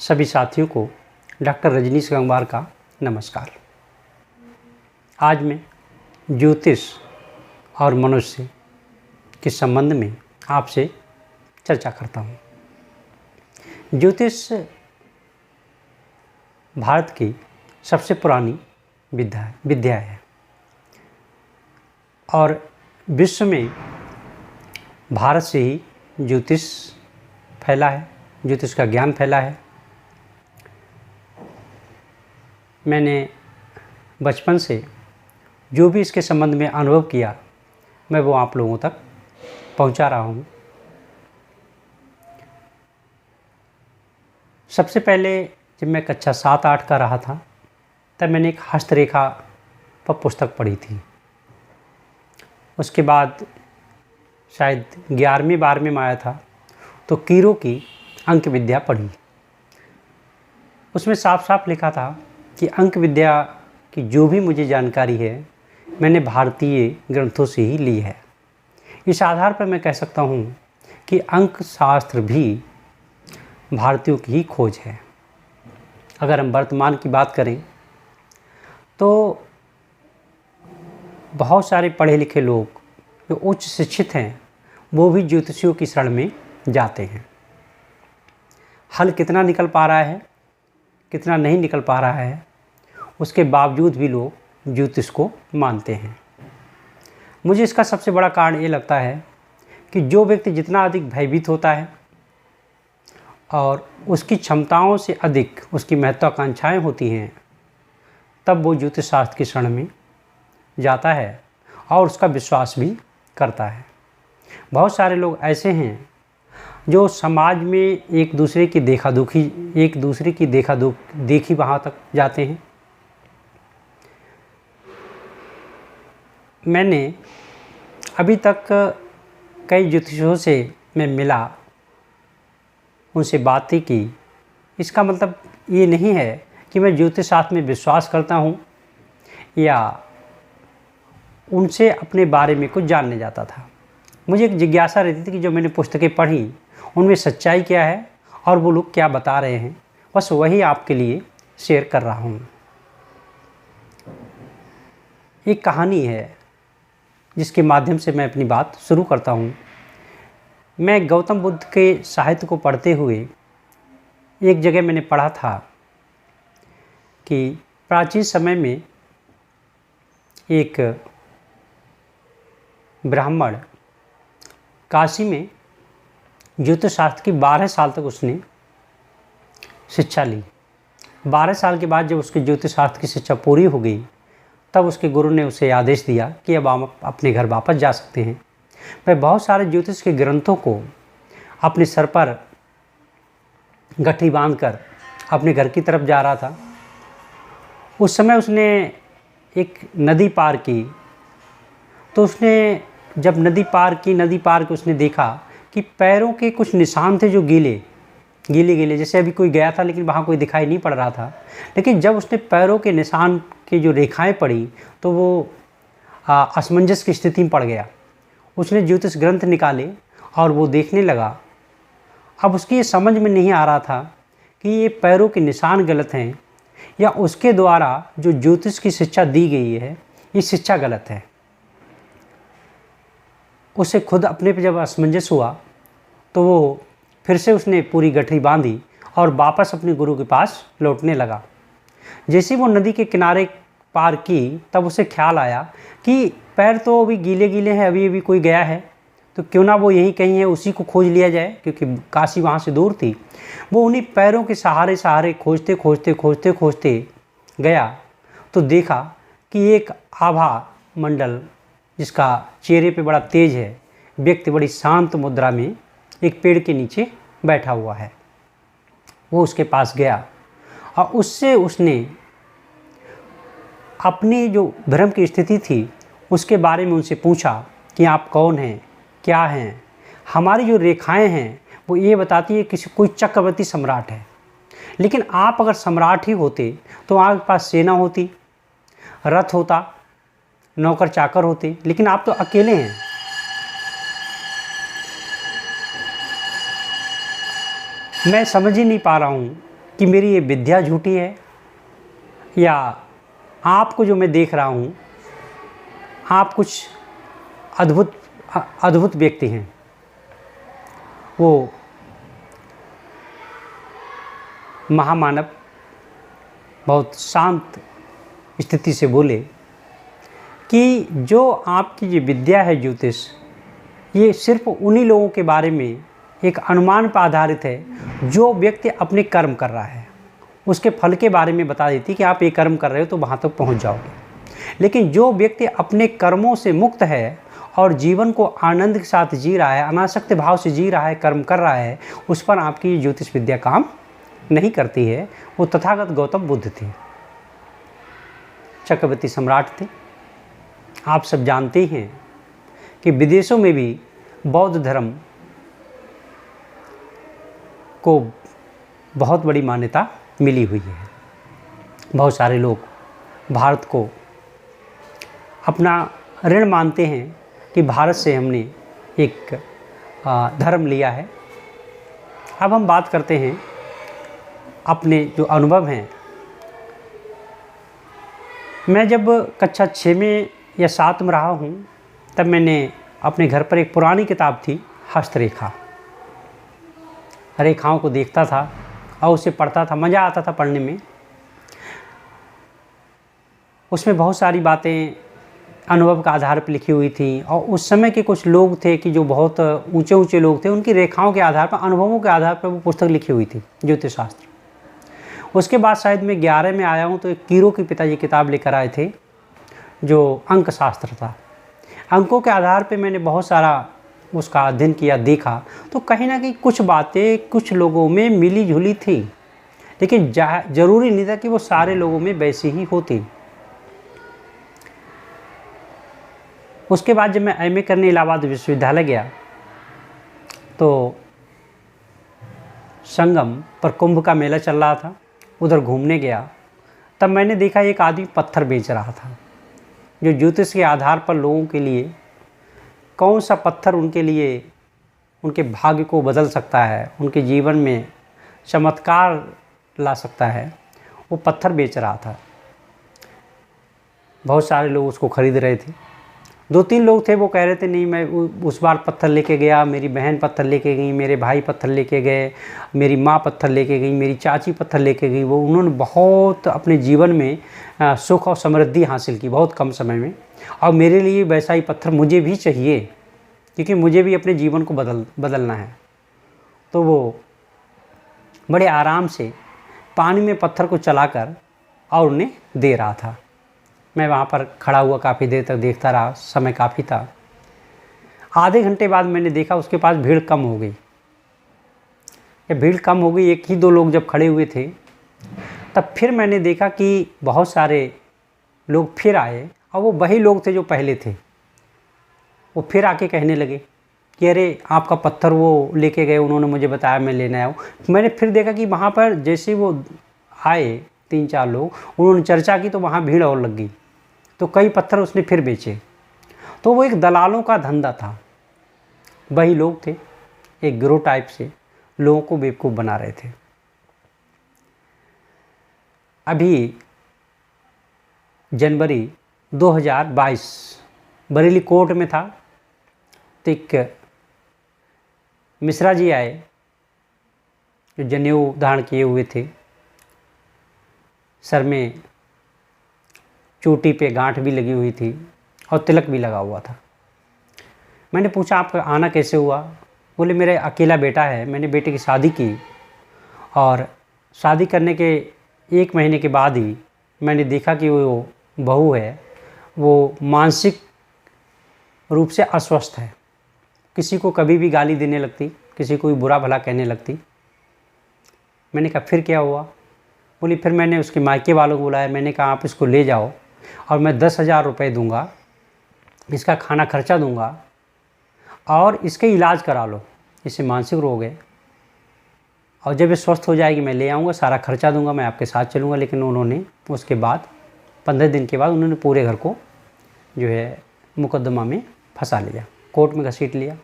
सभी साथियों को डॉक्टर रजनीश गंगवार का नमस्कार। आज मैं ज्योतिष और मनुष्य के संबंध में आपसे चर्चा करता हूँ। ज्योतिष भारत की सबसे पुरानी विद्या है और विश्व में भारत से ही ज्योतिष फैला है, ज्योतिष का ज्ञान फैला है। मैंने बचपन से जो भी इसके संबंध में अनुभव किया मैं वो आप लोगों तक पहुंचा रहा हूं। सबसे पहले जब मैं कक्षा 7-8 का रहा था तब मैंने एक हस्तरेखा पर पुस्तक पढ़ी थी। उसके बाद शायद 11वीं-12वीं में आया था तो कीरो की अंक विद्या पढ़ी। उसमें साफ साफ लिखा था कि अंक विद्या की जो भी मुझे जानकारी है मैंने भारतीय ग्रंथों से ही ली है। इस आधार पर मैं कह सकता हूँ कि अंक शास्त्र भी भारतीयों की ही खोज है। अगर हम वर्तमान की बात करें तो बहुत सारे पढ़े लिखे लोग जो उच्च शिक्षित हैं वो भी ज्योतिषियों की शरण में जाते हैं। हल कितना निकल पा रहा है कितना नहीं निकल पा रहा है उसके बावजूद भी लोग ज्योतिष को मानते हैं। मुझे इसका सबसे बड़ा कारण ये लगता है कि जो व्यक्ति जितना अधिक भयभीत होता है और उसकी क्षमताओं से अधिक उसकी महत्वाकांक्षाएं होती हैं तब वो ज्योतिष शास्त्र की शरण में जाता है और उसका विश्वास भी करता है। बहुत सारे लोग ऐसे हैं जो समाज में एक दूसरे की देखी वहाँ तक जाते हैं। मैंने अभी तक कई ज्योतिषियों से मैं मिला, उनसे बातें की। इसका मतलब ये नहीं है कि मैं ज्योतिष शास्त्र में विश्वास करता हूँ या उनसे अपने बारे में कुछ जानने जाता था। मुझे एक जिज्ञासा रहती थी कि जो मैंने पुस्तकें पढ़ी उनमें सच्चाई क्या है और वो लोग क्या बता रहे हैं, बस वही आपके लिए शेयर कर रहा हूँ। एक कहानी है जिसके माध्यम से मैं अपनी बात शुरू करता हूँ। मैं गौतम बुद्ध के साहित्य को पढ़ते हुए एक जगह मैंने पढ़ा था कि प्राचीन समय में एक ब्राह्मण काशी में ज्योतिष शास्त्र की 12 साल तक उसने शिक्षा ली। 12 साल के बाद जब उसके ज्योतिष शास्त्र की शिक्षा पूरी हो गई तब उसके गुरु ने उसे आदेश दिया कि अब आप अपने घर वापस जा सकते हैं। वह बहुत सारे ज्योतिष के ग्रंथों को अपने सर पर गठरी बांधकर अपने घर की तरफ जा रहा था। उस समय उसने एक नदी पार की तो उसने जब नदी पार की उसने देखा कि पैरों के कुछ निशान थे जो गीले जैसे अभी कोई गया था लेकिन वहाँ कोई दिखाई नहीं पड़ रहा था। लेकिन जब उसने पैरों के निशान की जो रेखाएं पड़ी तो वो असमंजस की स्थिति में पड़ गया। उसने ज्योतिष ग्रंथ निकाले और वो देखने लगा। अब उसकी ये समझ में नहीं आ रहा था कि ये पैरों के निशान गलत हैं या उसके द्वारा जो ज्योतिष की शिक्षा दी गई है ये शिक्षा गलत है। उसे खुद अपने पे जब असमंजस हुआ तो वो फिर से उसने पूरी गठरी बांधी और वापस अपने गुरु के पास लौटने लगा। जैसे वो नदी के किनारे पार की तब उसे ख्याल आया कि पैर तो अभी गीले हैं, अभी कोई गया है तो क्यों ना वो यहीं कहीं है, उसी को खोज लिया जाए क्योंकि काशी वहाँ से दूर थी। वो उन्हीं पैरों के सहारे खोजते गया तो देखा कि एक आभा मंडल जिसका चेहरे पे बड़ा तेज है व्यक्ति बड़ी शांत मुद्रा में एक पेड़ के नीचे बैठा हुआ है। वो उसके पास गया और उससे उसने अपनी जो भ्रम की स्थिति थी उसके बारे में उनसे पूछा कि आप कौन हैं, क्या हैं। हमारी जो रेखाएं हैं वो ये बताती है कि कोई चक्रवर्ती सम्राट है, लेकिन आप अगर सम्राट ही होते तो आपके पास सेना होती, रथ होता, नौकर चाकर होते, लेकिन आप तो अकेले हैं। मैं समझ ही नहीं पा रहा हूँ कि मेरी ये विद्या झूठी है, या आपको जो मैं देख रहा हूँ आप कुछ अद्भुत व्यक्ति हैं। वो महामानव बहुत शांत स्थिति से बोले कि जो आपकी ये विद्या है ज्योतिष, ये सिर्फ उन्हीं लोगों के बारे में एक अनुमान पर आधारित है जो व्यक्ति अपने कर्म कर रहा है। उसके फल के बारे में बता देती कि आप ये कर्म कर रहे हो तो वहाँ तक पहुँच जाओगे। लेकिन जो व्यक्ति अपने कर्मों से मुक्त है और जीवन को आनंद के साथ जी रहा है, अनासक्त भाव से जी रहा है, कर्म कर रहा है, उस पर आपकी ज्योतिष विद्या काम नहीं करती है। वो तथागत गौतम बुद्ध थे, चक्रवर्ती सम्राट थे। आप सब जानते हैं कि विदेशों में भी बौद्ध धर्म को बहुत बड़ी मान्यता मिली हुई है। बहुत सारे लोग भारत को अपना ऋण मानते हैं कि भारत से हमने एक धर्म लिया है। अब हम बात करते हैं अपने जो अनुभव हैं। मैं जब कक्षा 6 में या 7 में रहा हूँ, तब मैंने अपने घर पर एक पुरानी किताब थी, हस्तरेखा। रेखाओं को देखता था और उसे पढ़ता था, मज़ा आता था पढ़ने में। उसमें बहुत सारी बातें अनुभव के आधार पर लिखी हुई थी, और उस समय के कुछ लोग थे कि जो बहुत ऊंचे ऊंचे लोग थे, उनकी रेखाओं के आधार पर, अनुभवों के आधार पर वो पुस्तक लिखी हुई थी, ज्योतिष शास्त्र। उसके बाद शायद मैं 11 में आया हूँ तो एक कीरो के पिताजी किताब लेकर आए थे जो अंक शास्त्र था। अंकों के आधार पे मैंने बहुत सारा उसका अध्ययन किया, देखा, तो कहीं ना कहीं कुछ बातें कुछ लोगों में मिली जुली थी, लेकिन ज़रूरी नहीं था कि वो सारे लोगों में वैसी ही होती। उसके बाद जब मैं एमए करने इलाहाबाद विश्वविद्यालय गया तो संगम पर कुंभ का मेला चल रहा था, उधर घूमने गया। तब मैंने देखा एक आदमी पत्थर बेच रहा था, जो ज्योतिष के आधार पर लोगों के लिए कौन सा पत्थर उनके लिए उनके भाग्य को बदल सकता है, उनके जीवन में चमत्कार ला सकता है, वो पत्थर बेच रहा था। बहुत सारे लोग उसको खरीद रहे थे। 2-3 लोग थे, वो कह रहे थे नहीं, मैं उस बार पत्थर लेके गया, मेरी बहन पत्थर लेके गई, मेरे भाई पत्थर लेके गए, मेरी माँ पत्थर लेके गई, मेरी चाची पत्थर लेके गई। वो उन्होंने बहुत अपने जीवन में सुख और समृद्धि हासिल की बहुत कम समय में, और मेरे लिए वैसा ही पत्थर मुझे भी चाहिए, क्योंकि मुझे भी अपने जीवन को बदलना है। तो वो बड़े आराम से पानी में पत्थर को चलाकर और उन्हें दे रहा था। मैं वहाँ पर खड़ा हुआ काफ़ी देर तक देखता रहा, समय काफ़ी था। आधे घंटे बाद मैंने देखा उसके पास भीड़ कम हो गई। ये भीड़ कम हो गई, 1 ही 2 लोग जब खड़े हुए थे, तब फिर मैंने देखा कि बहुत सारे लोग फिर आए, और वो वही लोग थे जो पहले थे। वो फिर आके कहने लगे कि अरे आपका पत्थर वो लेके गए, उन्होंने मुझे बताया, मैं लेने आया हूँ। मैंने फिर देखा कि वहाँ पर जैसे वो आए 3-4 लोग, उन्होंने चर्चा की तो वहाँ भीड़ और लग गई, तो कई पत्थर उसने फिर बेचे। तो वो एक दलालों का धंधा था। वही लोग थे, एक गिरोह टाइप से लोगों को बेवकूफ़ बना रहे थे। अभी जनवरी 2022 बरेली कोर्ट में था, तो एक मिश्रा जी आए जो जनेऊ धारण किए हुए थे, सर में चोटी पे गांठ भी लगी हुई थी और तिलक भी लगा हुआ था। मैंने पूछा आपका आना कैसे हुआ? बोले मेरे अकेला बेटा है, मैंने बेटे की शादी की, और शादी करने के 1 महीने के बाद ही मैंने देखा कि वो बहू है, वो मानसिक रूप से अस्वस्थ है। किसी को कभी भी गाली देने लगती, किसी को भी बुरा भला कहने लगती। मैंने कहा फिर क्या हुआ? बोली फिर मैंने उसके मायके वालों को बुलाया, मैंने कहा आप इसको ले जाओ और मैं 10,000 रुपये दूँगा, इसका खाना खर्चा दूँगा और इसके इलाज करा लो, इससे मानसिक रोग है, और जब ये स्वस्थ हो जाएगी मैं ले आऊँगा, सारा खर्चा दूँगा, मैं आपके साथ चलूँगा। लेकिन उन्होंने उसके बाद 15 दिन के बाद उन्होंने पूरे घर को जो है मुकदमा में फंसा लिया, कोर्ट में घसीट लिया।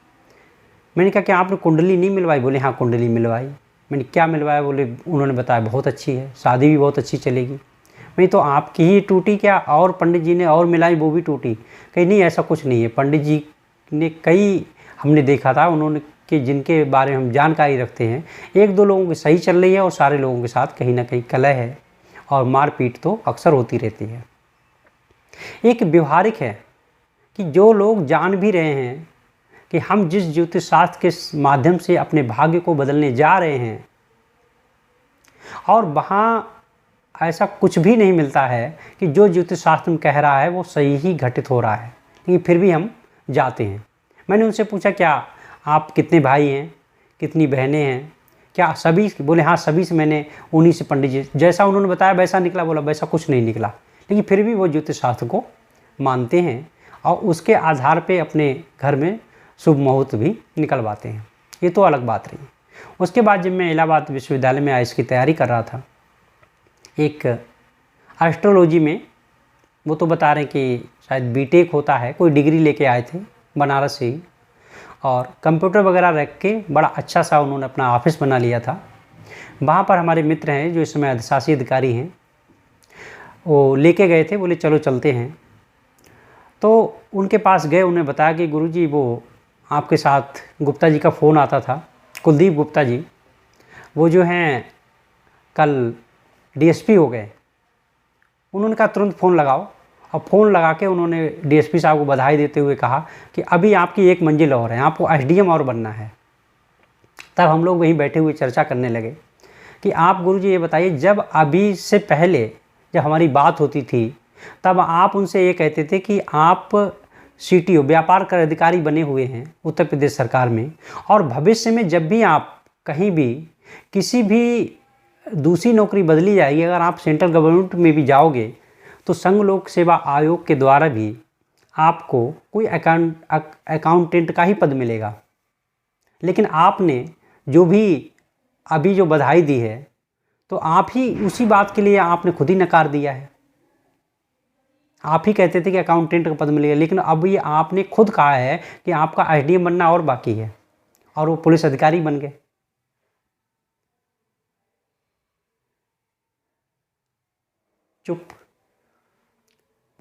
मैंने कहा कि आपने कुंडली नहीं मिलवाई? बोले हाँ कुंडली मिलवाई। मैंने क्या मिलवाया, बोले उन्होंने बताया बहुत अच्छी है, शादी भी बहुत अच्छी चलेगी। नहीं तो आपकी ही टूटी क्या, और पंडित जी ने और मिलाई वो भी टूटी? कहीं नहीं, ऐसा कुछ नहीं है। पंडित जी ने कई हमने देखा था, उन्होंने कि जिनके बारे में हम जानकारी रखते हैं, एक दो लोगों की सही चल रही है और सारे लोगों के साथ कहीं ना कहीं कलह है और मारपीट तो अक्सर होती रहती है। एक व्यवहारिक है कि जो लोग जान भी रहे हैं कि हम जिस ज्योतिष शास्त्र के माध्यम से अपने भाग्य को बदलने जा रहे हैं और वहाँ ऐसा कुछ भी नहीं मिलता है कि जो ज्योतिष शास्त्र में कह रहा है वो सही ही घटित हो रहा है, लेकिन फिर भी हम जाते हैं। मैंने उनसे पूछा, क्या आप कितने भाई हैं, कितनी बहनें हैं, क्या सभी? बोले हाँ सभी से, मैंने उन्हीं से पंडित जी जैसा उन्होंने बताया वैसा निकला। बोला वैसा कुछ नहीं निकला, लेकिन फिर भी वो ज्योतिष शास्त्र को मानते हैं और उसके आधार पे अपने घर में शुभ मुहूर्त भी निकलवाते हैं। ये तो अलग बात रही। उसके बाद जब मैं इलाहाबाद विश्वविद्यालय में आईएएस की तैयारी कर रहा था, एक एस्ट्रोलॉजी में, वो तो बता रहे हैं कि शायद बीटेक होता है, कोई डिग्री लेके आए थे बनारस से ही, और कंप्यूटर वगैरह रख के बड़ा अच्छा सा उन्होंने अपना ऑफिस बना लिया था। वहाँ पर हमारे मित्र हैं जो इस समय अधिशासी अधिकारी हैं, वो लेके गए थे, बोले चलो चलते हैं। तो उनके पास गए, उन्हें बताया कि गुरुजी वो आपके साथ गुप्ता जी का फ़ोन आता था, कुलदीप गुप्ता जी, वो जो हैं कल डीएसपी हो गए। उन्होंने कहा तुरंत फ़ोन लगाओ, और फ़ोन लगा के उन्होंने डीएसपी साहब को बधाई देते हुए कहा कि अभी आपकी एक मंजिल और है, आपको एसडीएम और बनना है। तब हम लोग वहीं बैठे हुए चर्चा करने लगे कि आप गुरुजी ये बताइए, जब अभी से पहले जब हमारी बात होती थी तब आप उनसे ये कहते थे कि आप सीटीओ व्यापार कर अधिकारी बने हुए हैं उत्तर प्रदेश सरकार में, और भविष्य में जब भी आप कहीं भी किसी भी दूसरी नौकरी बदली जाएगी, अगर आप सेंट्रल गवर्नमेंट में भी जाओगे तो संघ लोक सेवा आयोग के द्वारा भी आपको कोई अकाउंटेंट का ही पद मिलेगा। लेकिन आपने जो भी अभी जो बधाई दी है, तो आप ही उसी बात के लिए आपने खुद ही नकार दिया है। आप ही कहते थे कि अकाउंटेंट का पद मिलेगा, लेकिन अब ये आपने खुद कहा है कि आपका एसडीएम बनना और बाकी है, और वो पुलिस अधिकारी बन गए। चुप।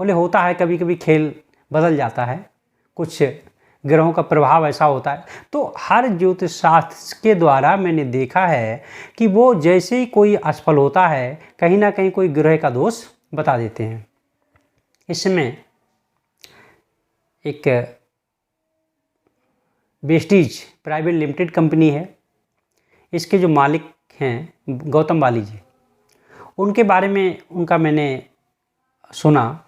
बोले होता है, कभी कभी खेल बदल जाता है, कुछ ग्रहों का प्रभाव ऐसा होता है। तो हर ज्योतिष शास्त्र के द्वारा मैंने देखा है कि वो जैसे ही कोई असफल होता है, कहीं ना कहीं कोई ग्रह का दोष बता देते हैं। इसमें एक वेस्टीज प्राइवेट लिमिटेड कंपनी है, इसके जो मालिक हैं गौतम बाली जी, उनके बारे में उनका मैंने सुना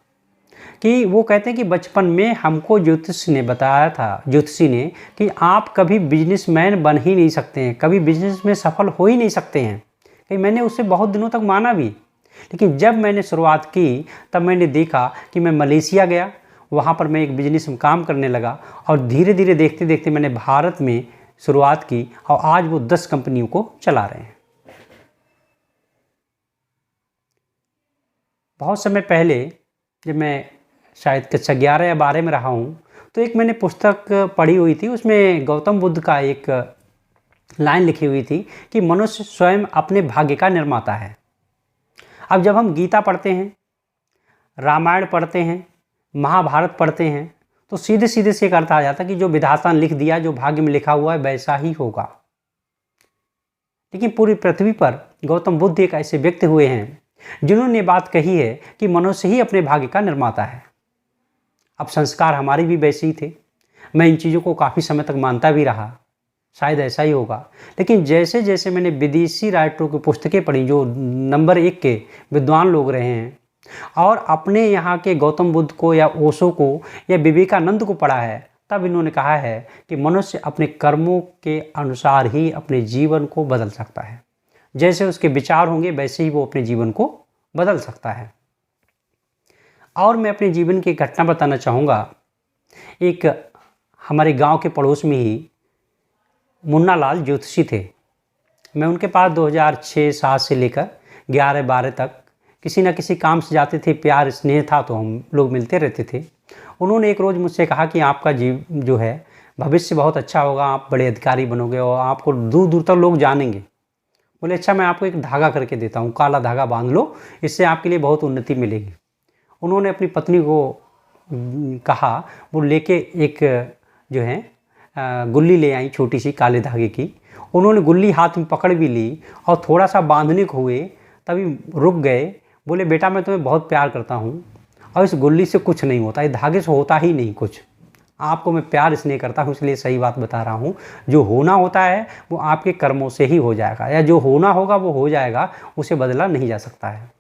कि वो कहते हैं कि बचपन में हमको ज्योतिषी ने बताया था, ज्योतिषी ने, कि आप कभी बिजनेसमैन बन ही नहीं सकते हैं, कभी बिजनेस में सफल हो ही नहीं सकते हैं। कि मैंने उसे बहुत दिनों तक माना भी, लेकिन जब मैंने शुरुआत की तब मैंने देखा कि मैं मलेशिया गया, वहाँ पर मैं एक बिजनेस में काम करने लगा, और धीरे धीरे देखते देखते मैंने भारत में शुरुआत की, और आज वो 10 कंपनियों को चला रहे हैं। बहुत समय पहले जब मैं शायद कक्षा 11 या 12 में रहा हूँ, तो एक मैंने पुस्तक पढ़ी हुई थी, उसमें गौतम बुद्ध का एक लाइन लिखी हुई थी कि मनुष्य स्वयं अपने भाग्य का निर्माता है। अब जब हम गीता पढ़ते हैं, रामायण पढ़ते हैं, महाभारत पढ़ते हैं, तो सीधे सीधे से एक अर्थ आ जाता है कि जो विधाता ने लिख दिया, जो भाग्य में लिखा हुआ है वैसा ही होगा। लेकिन पूरी पृथ्वी पर गौतम बुद्ध एक ऐसे व्यक्ति हुए हैं जिन्होंने बात कही है कि मनुष्य ही अपने भाग्य का निर्माता है। अब संस्कार हमारे भी वैसे ही थे, मैं इन चीज़ों को काफ़ी समय तक मानता भी रहा, शायद ऐसा ही होगा। लेकिन जैसे जैसे मैंने विदेशी राइटरों की पुस्तकें पढ़ी, जो नंबर 1 के विद्वान लोग रहे हैं, और अपने यहाँ के गौतम बुद्ध को या ओशो को या विवेकानंद को पढ़ा है, तब इन्होंने कहा है कि मनुष्य अपने कर्मों के अनुसार ही अपने जीवन को बदल सकता है। जैसे उसके विचार होंगे वैसे ही वो अपने जीवन को बदल सकता है। और मैं अपने जीवन की एक घटना बताना चाहूँगा। एक हमारे गांव के पड़ोस में ही मुन्ना लाल ज्योतिषी थे। मैं उनके पास 2006-07 से लेकर 11-12 तक किसी न किसी काम से जाते थे, प्यार स्नेह था तो हम लोग मिलते रहते थे। उन्होंने एक रोज़ मुझसे कहा कि आपका जो है भविष्य बहुत अच्छा होगा, आप बड़े अधिकारी बनोगे और आपको दूर दूर तक लोग जानेंगे। बोले अच्छा मैं आपको एक धागा करके देता हूँ, काला धागा बांध लो, इससे आपके लिए बहुत उन्नति मिलेगी। उन्होंने अपनी पत्नी को कहा, वो लेके एक जो है गुल्ली ले आई छोटी सी काले धागे की। उन्होंने गुल्ली हाथ में पकड़ भी ली और थोड़ा सा बांधने को हुए तभी रुक गए। बोले बेटा मैं तुम्हें बहुत प्यार करता हूँ और इस गुल्ली से कुछ नहीं होता, इस धागे से होता ही नहीं कुछ। आपको मैं प्यार इसलिए करता हूँ, इसलिए सही बात बता रहा हूँ। जो होना होता है वो आपके कर्मों से ही हो जाएगा, या जो होना होगा वो हो जाएगा, उसे बदला नहीं जा सकता है।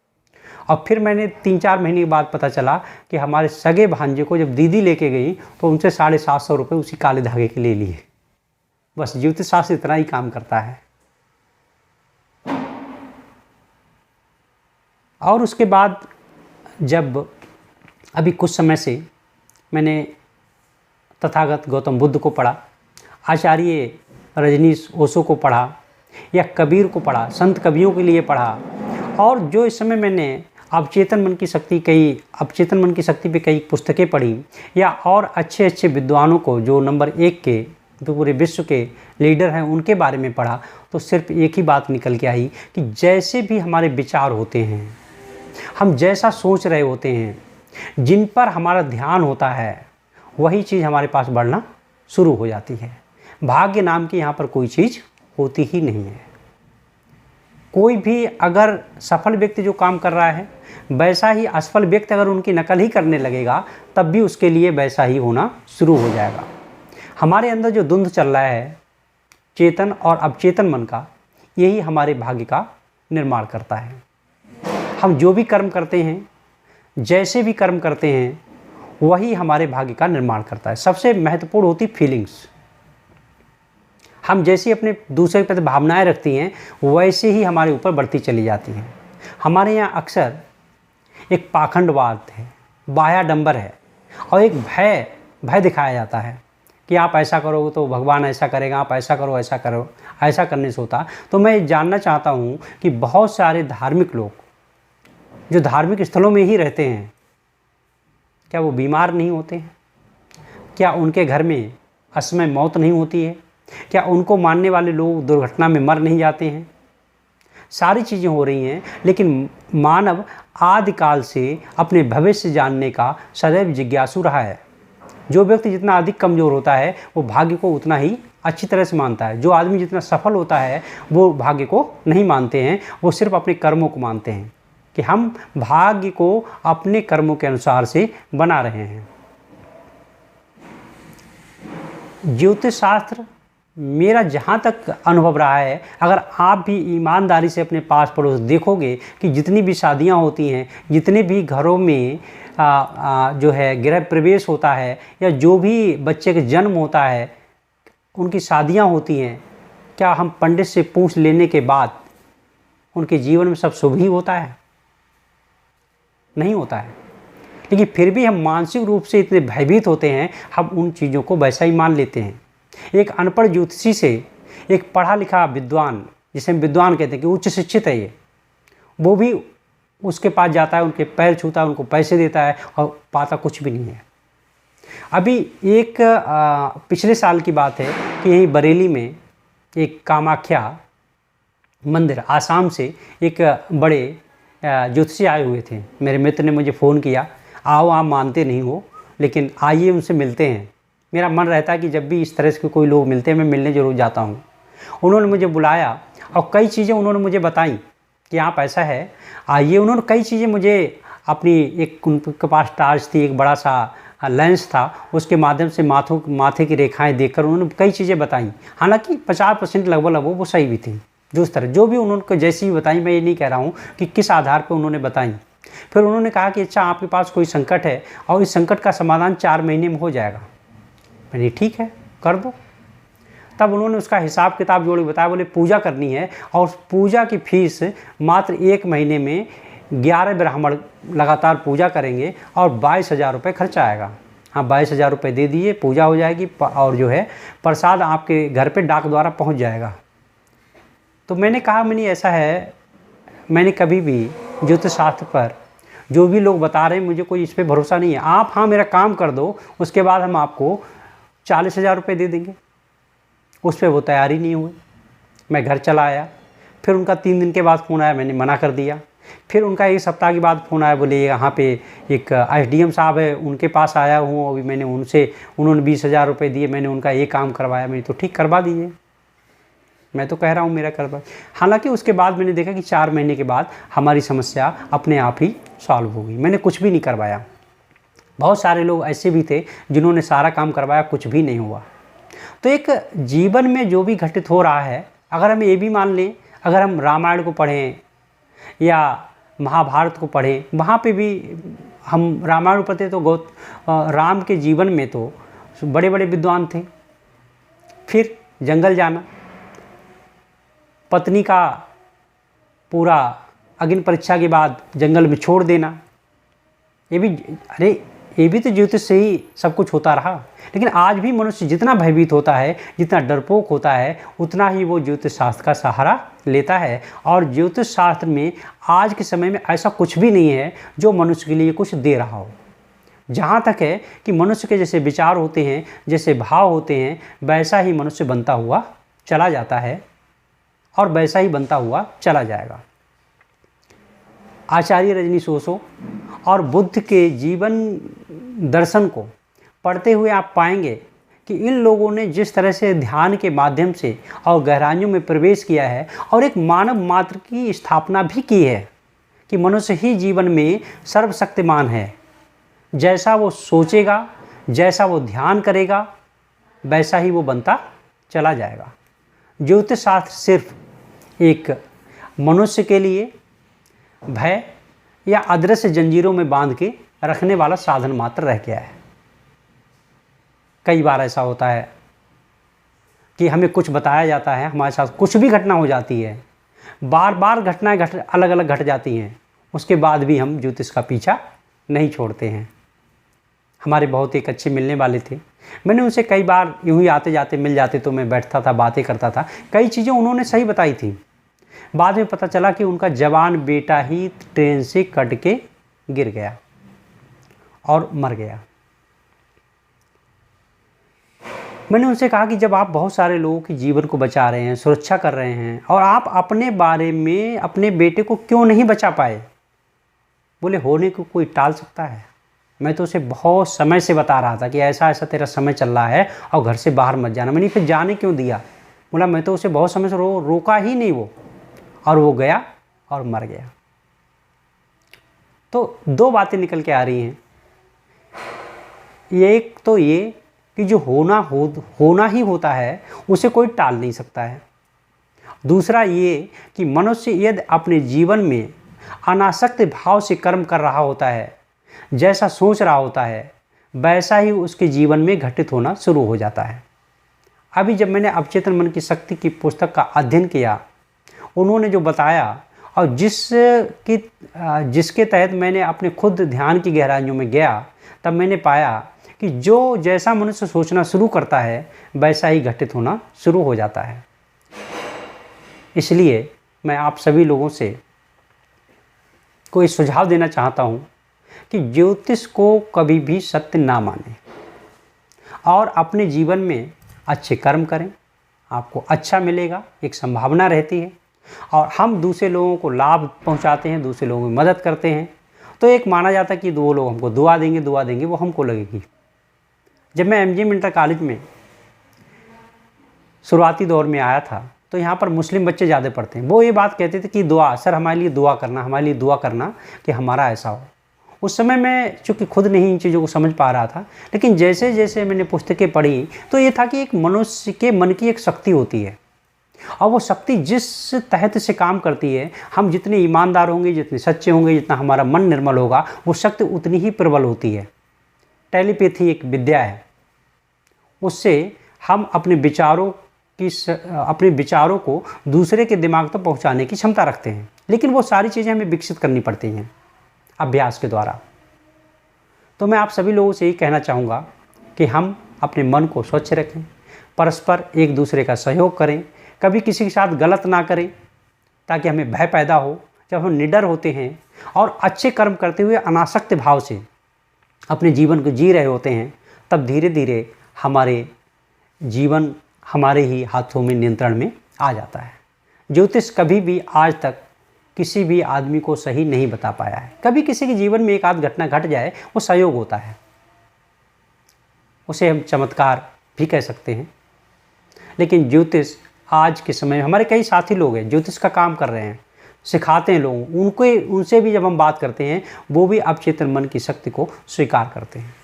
और फिर मैंने 3-4 महीने के बाद पता चला कि हमारे सगे भांजे को जब दीदी लेके गई तो उनसे 750 रुपये उसी काले धागे के ले लिए। बस ज्योतिष शास्त्र इतना ही काम करता है। और उसके बाद जब अभी कुछ समय से मैंने तथागत गौतम बुद्ध को पढ़ा, आचार्य रजनीश ओशो को पढ़ा, या कबीर को पढ़ा, संत कवियों के लिए पढ़ा, और जो इस समय मैंने अवचेतन मन की शक्ति पे कई पुस्तकें पढ़ी, या और अच्छे अच्छे विद्वानों को जो नंबर 1 के जो पूरे विश्व के लीडर हैं उनके बारे में पढ़ा, तो सिर्फ एक ही बात निकल के आई कि जैसे भी हमारे विचार होते हैं, हम जैसा सोच रहे होते हैं, जिन पर हमारा ध्यान होता है, वही चीज़ हमारे पास बढ़ना शुरू हो जाती है। भाग्य नाम की यहाँ पर कोई चीज़ होती ही नहीं है। कोई भी अगर सफल व्यक्ति जो काम कर रहा है, वैसा ही असफल व्यक्ति अगर उनकी नकल ही करने लगेगा, तब भी उसके लिए वैसा ही होना शुरू हो जाएगा। हमारे अंदर जो द्वंद्व चल रहा है चेतन और अवचेतन मन का, यही हमारे भाग्य का निर्माण करता है। हम जो भी कर्म करते हैं, जैसे भी कर्म करते हैं, वही हमारे भाग्य का निर्माण करता है। सबसे महत्वपूर्ण होती फीलिंग्स। हम जैसी अपने दूसरे के प्रति भावनाएं रखती हैं, वैसे ही हमारे ऊपर बढ़ती चली जाती हैं। हमारे यहाँ अक्सर एक पाखंडवाद है, बाह्याडंबर है, और एक भय दिखाया जाता है कि आप ऐसा करोगे तो भगवान ऐसा करेगा, आप ऐसा करो, ऐसा करो, ऐसा करने से होता। तो मैं जानना चाहता हूँ कि बहुत सारे धार्मिक लोग जो धार्मिक स्थलों में ही रहते हैं, क्या वो बीमार नहीं होते हैं? क्या उनके घर में असमय मौत नहीं होती है? क्या उनको मानने वाले लोग दुर्घटना में मर नहीं जाते हैं? सारी चीज़ें हो रही हैं, लेकिन मानव आदिकाल से अपने भविष्य जानने का सदैव जिज्ञासु रहा है। जो व्यक्ति जितना अधिक कमज़ोर होता है, वो भाग्य को उतना ही अच्छी तरह से मानता है। जो आदमी जितना सफल होता है, वो भाग्य को नहीं मानते हैं, वो सिर्फ अपने कर्मों को मानते हैं कि हम भाग्य को अपने कर्मों के अनुसार से बना रहे हैं। ज्योतिष शास्त्र मेरा जहाँ तक अनुभव रहा है, अगर आप भी ईमानदारी से अपने पास पड़ोस देखोगे कि जितनी भी शादियाँ होती हैं, जितने भी घरों में जो है गृह प्रवेश होता है, या जो भी बच्चे का जन्म होता है, उनकी शादियाँ होती हैं, क्या हम पंडित से पूछ लेने के बाद उनके जीवन में सब शुभ ही होता है? नहीं होता है। लेकिन फिर भी हम मानसिक रूप से इतने भयभीत होते हैं, हम उन चीज़ों को वैसा ही मान लेते हैं। एक अनपढ़ ज्योतिषी से एक पढ़ा लिखा विद्वान, जिसे हम विद्वान कहते हैं कि उच्च शिक्षित है ये, वो भी उसके पास जाता है, उनके पैर छूता है, उनको पैसे देता है, और पाता कुछ भी नहीं है। अभी एक पिछले साल की बात है कि यहीं बरेली में एक कामाख्या मंदिर, आसाम से एक बड़े ज्योतिषी आए हुए थे। मेरे मित्र ने मुझे फ़ोन किया, आओ आप मानते नहीं हो लेकिन आइए उनसे मिलते हैं। मेरा मन रहता है कि जब भी इस तरह से कोई लोग मिलते हैं, मैं मिलने ज़रूर जाता हूँ। उन्होंने मुझे बुलाया और कई चीज़ें उन्होंने मुझे बताई कि आप ऐसा है, आइए। उन्होंने कई चीज़ें मुझे अपनी, एक उनके पास टार्च थी, एक बड़ा सा लेंस था, उसके माध्यम से माथे की रेखाएं देखकर उन्होंने कई चीज़ें बताई। हालांकि 50% लगभग वो सही भी थी। जो भी उन्होंने जैसी भी बताई, मैं ये नहीं कह रहा हूँ कि किस आधार पर उन्होंने बताई। फिर उन्होंने कहा कि अच्छा आपके पास कोई संकट है और इस संकट का समाधान 4 महीने में हो जाएगा। मैंने ठीक है, कर दो। तब उन्होंने उसका हिसाब किताब जोड़ के बताया। बोले पूजा करनी है और पूजा की फीस मात्र 1 महीने में 11 ब्राह्मण लगातार पूजा करेंगे और 22,000 रुपये खर्चा आएगा। हाँ, 22,000 रुपये दे दिए, पूजा हो जाएगी और जो है प्रसाद आपके घर पे डाक द्वारा पहुंच जाएगा। तो मैंने कहा, मैंने ऐसा है, मैंने कभी भी ज्योतिष शास्त्र पर जो भी लोग बता रहे हैं, मुझे कोई इस पर भरोसा नहीं है। आप हाँ मेरा काम कर दो, उसके बाद हम आपको 40,000 रुपये दे देंगे। उस पर वो तैयारी नहीं हुई। मैं घर चला आया, फिर उनका 3 दिन के बाद फ़ोन आया, मैंने मना कर दिया। फिर उनका 1 सप्ताह के बाद फ़ोन आया, बोले यहाँ पे एक एसडीएम साहब है, उनके पास आया हूँ अभी, मैंने उन्होंने 20,000 रुपये दिए, मैंने उनका ये काम करवाया, मैंने तो ठीक करवा दीजिए, मैं तो कह रहा हूँ मेरा करवा। हालांकि उसके बाद मैंने देखा कि 4 महीने के बाद हमारी समस्या अपने आप ही सॉल्व हो गई, मैंने कुछ भी नहीं करवाया। बहुत सारे लोग ऐसे भी थे जिन्होंने सारा काम करवाया, कुछ भी नहीं हुआ। तो एक जीवन में जो भी घटित हो रहा है, अगर हम ये भी मान लें, अगर हम रामायण को पढ़ें या महाभारत को पढ़ें, वहाँ पे भी हम रामायण पढ़ते तो राम के जीवन में तो बड़े बड़े विद्वान थे। फिर जंगल जाना, पत्नी का पूरा अग्नि परीक्षा के बाद जंगल में छोड़ देना, ये भी तो ज्योतिष से ही सब कुछ होता रहा। लेकिन आज भी मनुष्य जितना भयभीत होता है, जितना डरपोक होता है, उतना ही वो ज्योतिष शास्त्र का सहारा लेता है। और ज्योतिष शास्त्र में आज के समय में ऐसा कुछ भी नहीं है जो मनुष्य के लिए कुछ दे रहा हो। जहाँ तक है कि मनुष्य के जैसे विचार होते हैं, जैसे भाव होते हैं, वैसा ही मनुष्य बनता हुआ चला जाता है और वैसा ही बनता हुआ चला जाएगा। आचार्य रजनीश ओशो और बुद्ध के जीवन दर्शन को पढ़ते हुए आप पाएंगे कि इन लोगों ने जिस तरह से ध्यान के माध्यम से और गहराइयों में प्रवेश किया है और एक मानव मात्र की स्थापना भी की है कि मनुष्य ही जीवन में सर्वशक्तिमान है। जैसा वो सोचेगा, जैसा वो ध्यान करेगा, वैसा ही वो बनता चला जाएगा। ज्योतिष शास्त्र सिर्फ एक मनुष्य के लिए भय या अदृश्य जंजीरों में बांध के रखने वाला साधन मात्र रह गया है। कई बार ऐसा होता है कि हमें कुछ बताया जाता है, हमारे साथ कुछ भी घटना हो जाती है, बार बार घटनाएं अलग अलग घट जाती हैं, उसके बाद भी हम ज्योतिष का पीछा नहीं छोड़ते हैं। हमारे बहुत एक अच्छे मिलने वाले थे, मैंने उनसे कई बार यूँ ही आते जाते मिल जाते तो मैं बैठता था, बातें करता था। कई चीज़ें उन्होंने सही बताई थी। बाद में पता चला कि उनका जवान बेटा ही ट्रेन से कट के गिर गया और मर गया। मैंने उनसे कहा कि जब आप बहुत सारे लोगों के जीवन को बचा रहे हैं, सुरक्षा कर रहे हैं, और आप अपने बारे में अपने बेटे को क्यों नहीं बचा पाए? बोले होने को कोई टाल सकता है? मैं तो उसे बहुत समय से बता रहा था कि ऐसा ऐसा तेरा समय चल रहा है और घर से बाहर मत जाना। मैंने फिर जाने क्यों दिया? बोला मैं तो उसे बहुत समय से रोका ही नहीं वो, और वो गया और मर गया। तो 2 बातें निकल के आ रही हैं। एक तो ये कि जो होना ही होता है उसे कोई टाल नहीं सकता है। दूसरा ये कि मनुष्य यदि अपने जीवन में अनासक्त भाव से कर्म कर रहा होता है, जैसा सोच रहा होता है, वैसा ही उसके जीवन में घटित होना शुरू हो जाता है। अभी जब मैंने अवचेतन मन की शक्ति की पुस्तक का अध्ययन किया, उन्होंने जो बताया और जिसके तहत मैंने अपने खुद ध्यान की गहराइयों में गया, तब मैंने पाया कि जो जैसा मनुष्य सोचना शुरू करता है वैसा ही घटित होना शुरू हो जाता है। इसलिए मैं आप सभी लोगों से कोई सुझाव देना चाहता हूँ कि ज्योतिष को कभी भी सत्य ना मानें और अपने जीवन में अच्छे कर्म करें, आपको अच्छा मिलेगा, एक संभावना रहती है। और हम दूसरे लोगों को लाभ पहुंचाते हैं, दूसरे लोगों की मदद करते हैं, तो एक माना जाता है कि 2 लोग हमको दुआ देंगे वो हमको लगेगी। जब मैं एमजीएम इंटर कॉलेज में शुरुआती दौर में आया था तो यहाँ पर मुस्लिम बच्चे ज़्यादा पढ़ते हैं। वो ये बात कहते थे कि दुआ, सर हमारे लिए दुआ करना कि हमारा ऐसा हो। उस समय मैं चूँकि खुद नहीं इन चीज़ों को समझ पा रहा था, लेकिन जैसे जैसे मैंने पुस्तकें पढ़ी तो ये था कि एक मनुष्य के मन की एक शक्ति होती है, और वो शक्ति जिस तहत से काम करती है, हम जितने ईमानदार होंगे, जितने सच्चे होंगे, जितना हमारा मन निर्मल होगा, वो शक्ति उतनी ही प्रबल होती है। टेलीपैथी एक विद्या है, उससे हम अपने विचारों को दूसरे के दिमाग तक पहुंचाने की क्षमता रखते हैं। लेकिन वो सारी चीज़ें हमें विकसित करनी पड़ती हैं अभ्यास के द्वारा। तो मैं आप सभी लोगों से यही कहना चाहूँगा कि हम अपने मन को स्वच्छ रखें, परस्पर एक दूसरे का सहयोग करें, कभी किसी के साथ गलत ना करें, ताकि हमें भय पैदा हो। जब हम निडर होते हैं और अच्छे कर्म करते हुए अनासक्त भाव से अपने जीवन को जी रहे होते हैं, तब धीरे धीरे हमारे जीवन हमारे ही हाथों में नियंत्रण में आ जाता है। ज्योतिष कभी भी आज तक किसी भी आदमी को सही नहीं बता पाया है। कभी किसी के जीवन में एक आध घटना घट जाए, वो संयोग होता है, उसे हम चमत्कार भी कह सकते हैं। लेकिन ज्योतिष आज के समय में, हमारे कई साथी लोग हैं ज्योतिष का काम कर रहे हैं, सिखाते हैं लोगों, उनसे भी जब हम बात करते हैं, वो भी अवचेतन मन की शक्ति को स्वीकार करते हैं।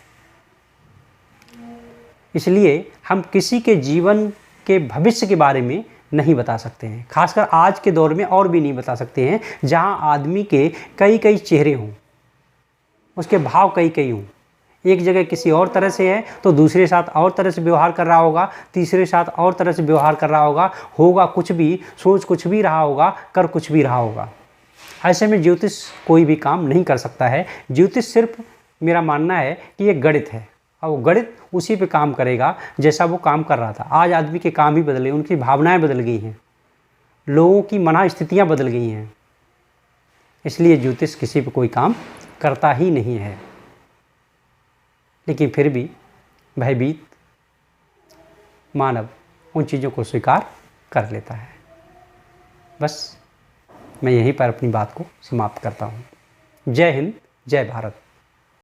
इसलिए हम किसी के जीवन के भविष्य के बारे में नहीं बता सकते हैं, खासकर आज के दौर में और भी नहीं बता सकते हैं, जहां आदमी के कई कई चेहरे हों, उसके भाव कई कई हों। एक जगह किसी और तरह से है तो दूसरे साथ और तरह से व्यवहार कर रहा होगा, तीसरे साथ और तरह से व्यवहार कर रहा होगा कुछ भी, सोच कुछ भी रहा होगा, कर कुछ भी रहा होगा। ऐसे में ज्योतिष कोई भी काम नहीं कर सकता है। ज्योतिष सिर्फ, मेरा मानना है कि ये गणित है, और वो गणित उसी पे काम करेगा जैसा वो काम कर रहा था। आज आदमी के काम ही बदले, उनकी भावनाएं बदल गई हैं, लोगों की मना स्थितियाँ बदल गई हैं, इसलिए ज्योतिष किसी पे कोई काम करता ही नहीं है। लेकिन फिर भी भयभीत मानव उन चीज़ों को स्वीकार कर लेता है। बस मैं यहीं पर अपनी बात को समाप्त करता हूँ। जय हिंद, जय भारत।